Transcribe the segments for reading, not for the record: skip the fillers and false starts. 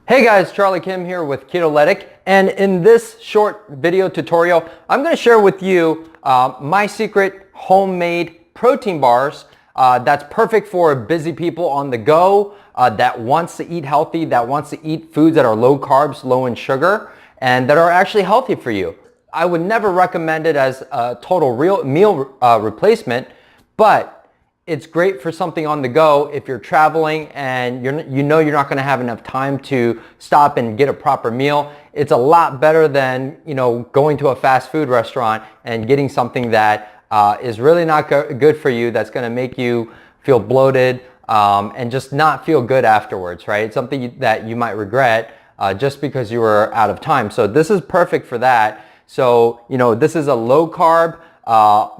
Hey guys, Charlie Kim here with Ketolytic, and in this short video tutorial, I'm going to share with you my secret homemade protein bars that's perfect for busy people on the go that wants to eat healthy, that wants to eat foods that are low carbs, low in sugar, and that are actually healthy for you. I would never recommend it as a total meal replacement, but it's great for something on the go if you're traveling and you know you're not going to have enough time to stop and get a proper meal. It's a lot better than going to a fast food restaurant and getting something that is really not good for you, that's going to make you feel bloated and just not feel good afterwards, right? It's something that you might regret just because you were out of time. So this is perfect for that. So this is a low carb,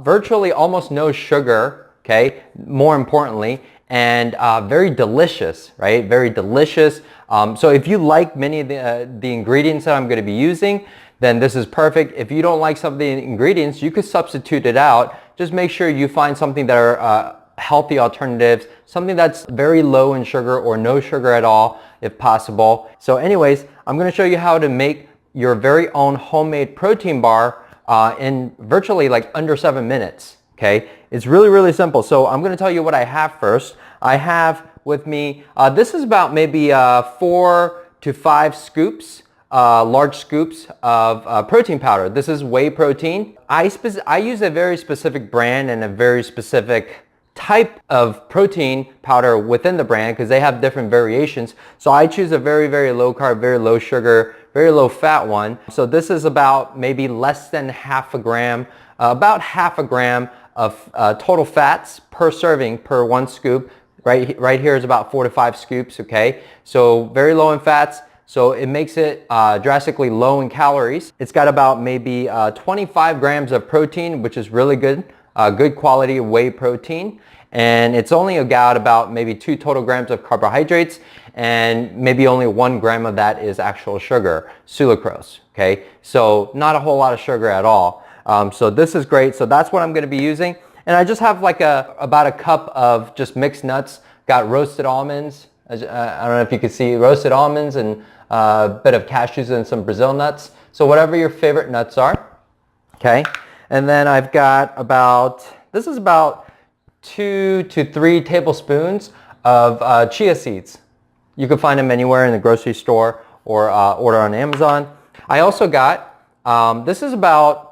virtually almost no sugar. Okay, more importantly, and very delicious, right? Very delicious. So if you like many of the ingredients that I'm going to be using, then this is perfect. If you don't like some of the ingredients, you could substitute it out. Just make sure you find something that are healthy alternatives, something that's very low in sugar or no sugar at all, if possible. So anyways, I'm going to show you how to make your very own homemade protein bar in virtually like under 7 minutes. Okay, it's really, really simple. So I'm going to tell you what I have first. I have with me, this is about maybe 4 to 5 scoops, large scoops of protein powder. This is whey protein. I use a very specific brand and a very specific type of protein powder within the brand because they have different variations. So I choose a very, very low carb, very low sugar, very low fat one. So this is about maybe less than half a gram, about half a gram of total fats per serving per 1 scoop. Right here is about 4 to 5 scoops. Okay, so very low in fats, so it makes it drastically low in calories. It's got about maybe 25 grams of protein, which is really good, good quality whey protein, and it's only got about maybe 2 total grams of carbohydrates, and maybe only 1 gram of that is actual sugar, sucrose. Okay, so not a whole lot of sugar at all. So this is great. So that's what I'm going to be using. And I just have like about a cup of just mixed nuts. Got roasted almonds. I don't know if you can see roasted almonds and a bit of cashews and some Brazil nuts. So whatever your favorite nuts are. Okay. And then I've got this is about 2 to 3 tablespoons of chia seeds. You can find them anywhere in the grocery store or order on Amazon. I also got, this is about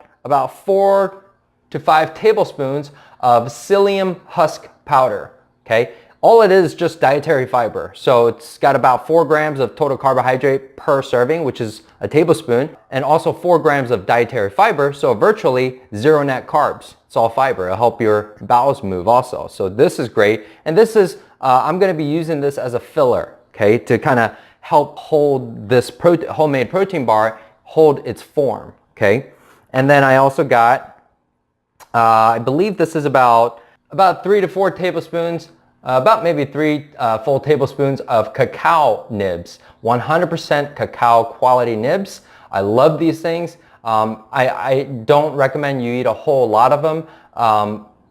4 to 5 tablespoons of Psyllium husk powder. Okay, all it is just dietary fiber. So it's got about 4 grams of total carbohydrate per serving, which is a tablespoon, and also 4 grams of dietary fiber. So virtually 0 net carbs. It's all fiber. It'll help your bowels move also. So this is great. And this is, I'm going to be using this as a filler, okay, to kind of help hold this homemade protein bar, hold its form. Okay. And then I also got, I believe this is about 3 to 4 tablespoons, about maybe 3 full tablespoons of Cacao Nibs, 100% cacao quality nibs. I love these things. I don't recommend you eat a whole lot of them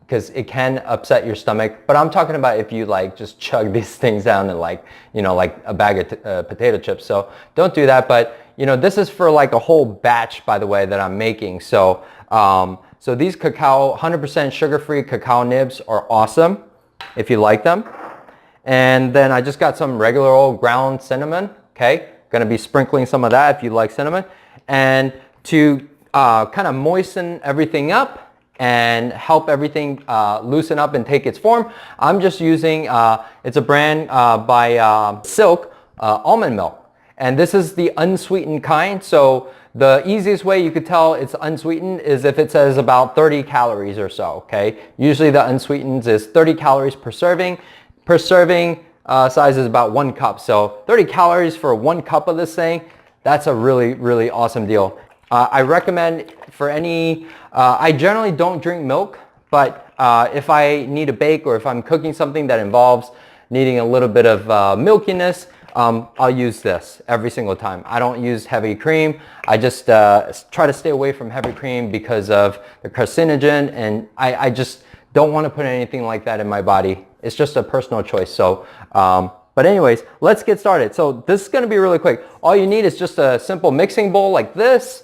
because it can upset your stomach. But I'm talking about if you like just chug these things down and like a bag of potato chips. So don't do that. But this is for like a whole batch, by the way, that I'm making. So so these cacao, 100% sugar-free cacao nibs are awesome if you like them. And then I just got some regular old ground cinnamon. Okay, gonna be sprinkling some of that if you like cinnamon. And to kind of moisten everything up and help everything loosen up and take its form, I'm just using, it's a brand by Silk, Almond Milk. And this is the unsweetened kind. So the easiest way you could tell it's unsweetened is if it says about 30 calories or so. Okay, usually the unsweetened is 30 calories per serving. Per serving size is about 1 cup. So 30 calories for 1 cup of this thing, that's a really, really awesome deal. I recommend for any, I generally don't drink milk, but if I need a bake or if I'm cooking something that involves needing a little bit of milkiness, I'll use this every single time. I don't use heavy cream. I just try to stay away from heavy cream because of the carcinogen, and I just don't want to put anything like that in my body. It's just a personal choice. So But anyways, let's get started. So this is going to be really quick. All you need is just a simple mixing bowl like this,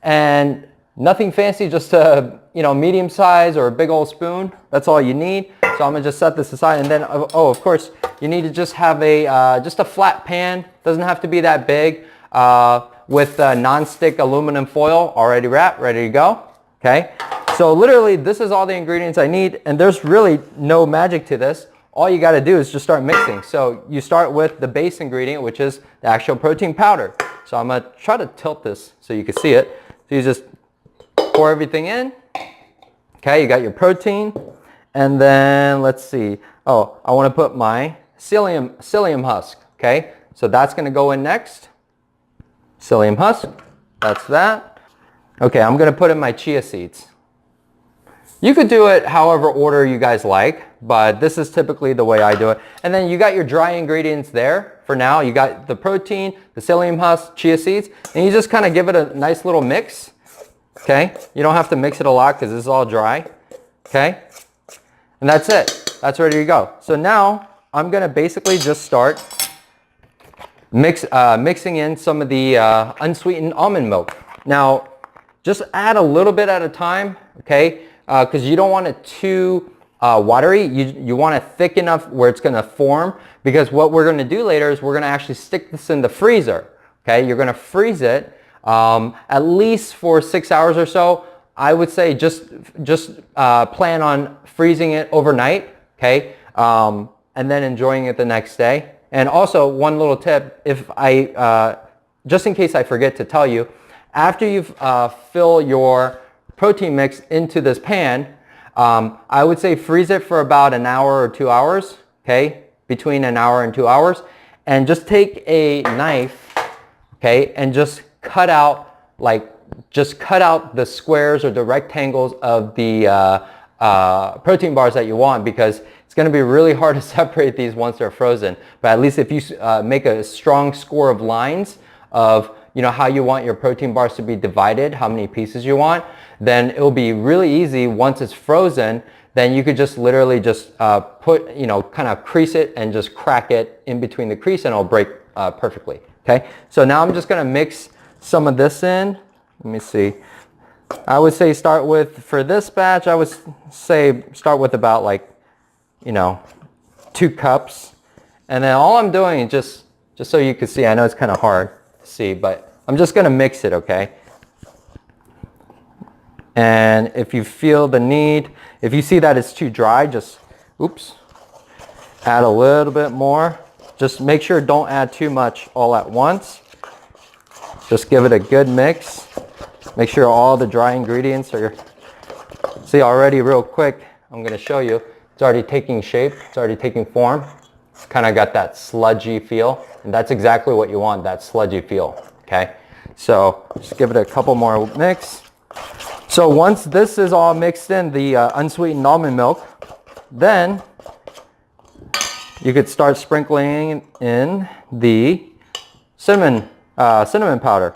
and nothing fancy, just a medium size or a big old spoon. That's all you need. So I'm gonna just set this aside, and then of course you need to just have just a flat pan. Doesn't have to be that big. With non-stick aluminum foil already wrapped, ready to go. Okay. So literally, this is all the ingredients I need, and there's really no magic to this. All you got to do is just start mixing. So you start with the base ingredient, which is the actual protein powder. So I'm gonna try to tilt this so you can see it. So you just pour everything in. Okay, you got your protein. And then let's see. Oh, I want to put my psyllium husk. Okay, so that's going to go in next. Psyllium husk. That's that. Okay, I'm going to put in my chia seeds. You could do it however order you guys like, but this is typically the way I do it. And then you got your dry ingredients there for now. You got the protein, the psyllium husk, chia seeds, and you just kind of give it a nice little mix. Okay, you don't have to mix it a lot because this is all dry. Okay, and that's it. That's ready to go. So now I'm going to basically just start mixing in some of the unsweetened almond milk. Now, just add a little bit at a time, okay, because you don't want it too watery. You want it thick enough where it's going to form, because what we're going to do later is we're going to actually stick this in the freezer. Okay, you're going to freeze it at least for 6 hours or so. I would say just plan on freezing it overnight, okay, and then enjoying it the next day. And also, one little tip, just in case I forget to tell you, after you fill your protein mix into this pan, I would say freeze it for about an hour or 2 hours, okay, between an hour and 2 hours, and just take a knife, okay, and just cut out the squares or the rectangles of the protein bars that you want, because it's going to be really hard to separate these once they're frozen. But at least if you make a strong score of lines of how you want your protein bars to be divided, how many pieces you want, then it'll be really easy once it's frozen. Then you could just literally just put, kind of crease it and just crack it in between the crease, and it'll break perfectly. Okay, so now I'm just going to mix some of this in. Let me see. I would say for this batch, I would say start with about 2 cups. And then all I'm doing is just so you can see, I know it's kind of hard to see, but I'm just going to mix it, okay? And if you feel the need, if you see that it's too dry, just, add a little bit more. Just make sure don't add too much all at once. Just give it a good mix. Make sure all the dry ingredients are, see already real quick, I'm going to show you, it's already taking shape, it's already taking form. It's kind of got that sludgy feel, and that's exactly what you want, that sludgy feel, okay? So just give it a couple more mix. So once this is all mixed in, the unsweetened almond milk, then you could start sprinkling in the cinnamon powder.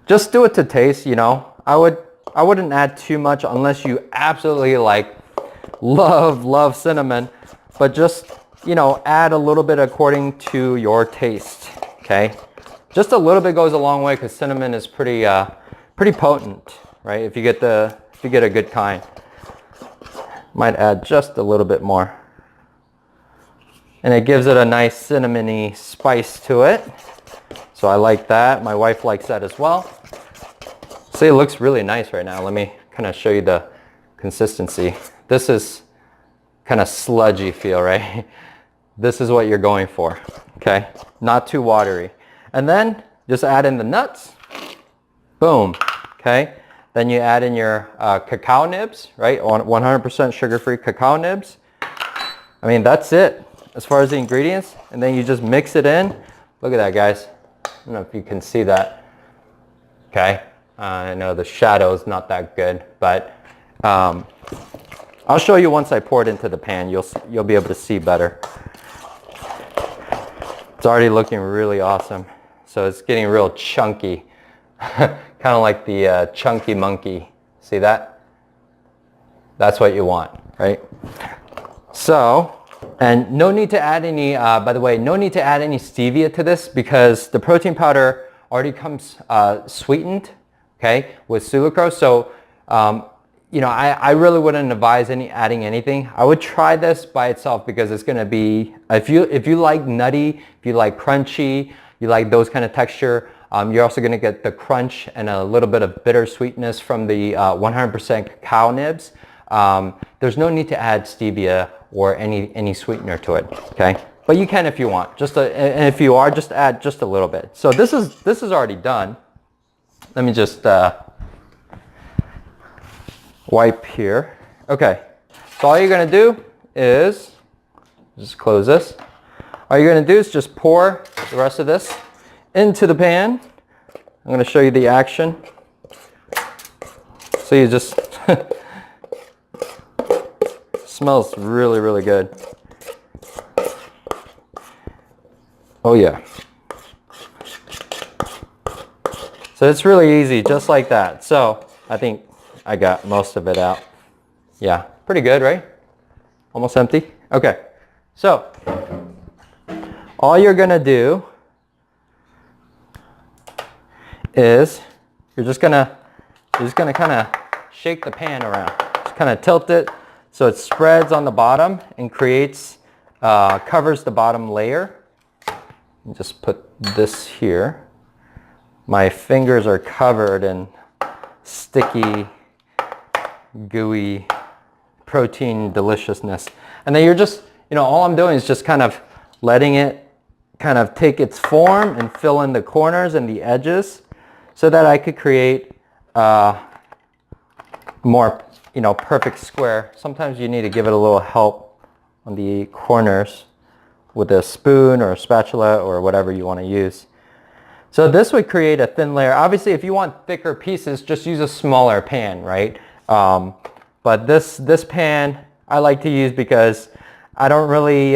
Just do it to taste, I wouldn't add too much unless you absolutely love cinnamon, but just, add a little bit according to your taste, okay? Just a little bit goes a long way, because cinnamon is pretty potent, right? If you get a good kind. Might add just a little bit more. And it gives it a nice cinnamony spice to it. So I like that. My wife likes that as well. See, it looks really nice right now. Let me kind of show you the consistency. This is kind of sludgy feel, right? This is what you're going for, okay? Not too watery. And then just add in the nuts. Boom, okay? Then you add in your cacao nibs, right? 100% sugar-free cacao nibs. I mean, that's it as far as the ingredients. And then you just mix it in. Look at that, guys. I don't know if you can see that. Okay, I know the shadow is not that good, but I'll show you once I pour it into the pan. You'll be able to see better. It's already looking really awesome. So it's getting real chunky, kind of like the chunky monkey. See that? That's what you want, right? So And no need to add any, by the way, no need to add any stevia to this because the protein powder already comes sweetened, okay, with sucrose. So, you know, I really wouldn't advise adding anything. I would try this by itself because it's going to be, if you like nutty, if you like crunchy, you like those kind of texture, you're also going to get the crunch and a little bit of bitter sweetness from the 100% cacao nibs. There's no need to add stevia or any sweetener to it, okay? But you can if you want. And if you are, just add just a little bit. So this is already done. Let me just wipe here. Okay. So all you're gonna do is just close this. All you're gonna do is just pour the rest of this into the pan. I'm gonna show you the action. So you just smells really, really good. Oh yeah. So it's really easy, just like that. So I think I got most of it out. Yeah, pretty good, right? Almost empty. Okay. So all you're gonna do is you're just gonna kind of shake the pan around. Just kind of tilt it so it spreads on the bottom and creates, covers the bottom layer. Just put this here. My fingers are covered in sticky, gooey protein deliciousness. And then you're just, you know, all I'm doing is just kind of letting it kind of take its form and fill in the corners and the edges so that I could create more, you know, perfect square. Sometimes you need to give it a little help on the corners with a spoon or a spatula or whatever you want to use. So this would create a thin layer. Obviously, if you want thicker pieces, just use a smaller pan, right? But this pan I like to use because I don't really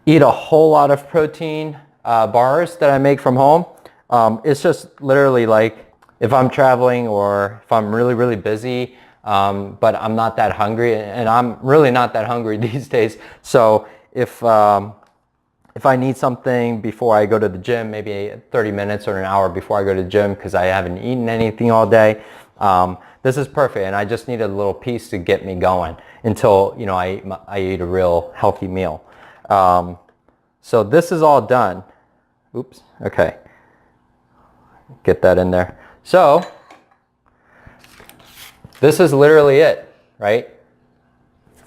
eat a whole lot of protein bars that I make from home. It's just literally like if I'm traveling or if I'm really, really busy, but I'm not that hungry, and I'm really not that hungry these days. So if I need something before I go to the gym, maybe 30 minutes or an hour before I go to the gym because I haven't eaten anything all day, this is perfect. And I just need a little piece to get me going until, you know, I eat a real healthy meal. So this is all done. Oops. Okay. Get that in there. So this is literally it, right?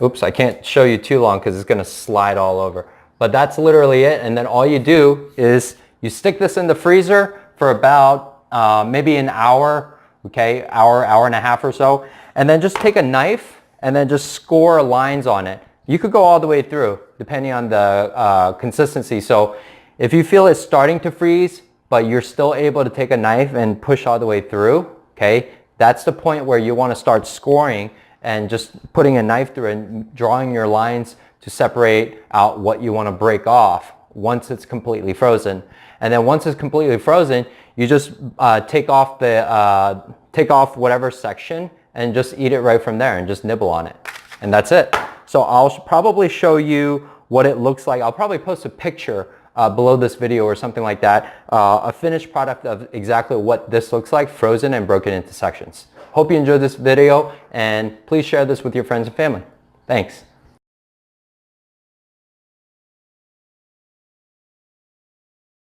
Oops, I can't show you too long because it's going to slide all over. But that's literally it. And then all you do is you stick this in the freezer for about maybe an hour, okay, hour and a half or so. And then just take a knife and then just score lines on it. You could go all the way through depending on the consistency. So if you feel it's starting to freeze, but you're still able to take a knife and push all the way through, okay, that's the point where you want to start scoring and just putting a knife through it and drawing your lines to separate out what you want to break off once it's completely frozen. And then once it's completely frozen, you just take off whatever section and just eat it right from there and just nibble on it. And that's it. So I'll probably show you what it looks like. I'll probably post a picture below this video or something like that, a finished product of exactly what this looks like, frozen and broken into sections. Hope you enjoyed this video, and please share this with your friends and family. Thanks.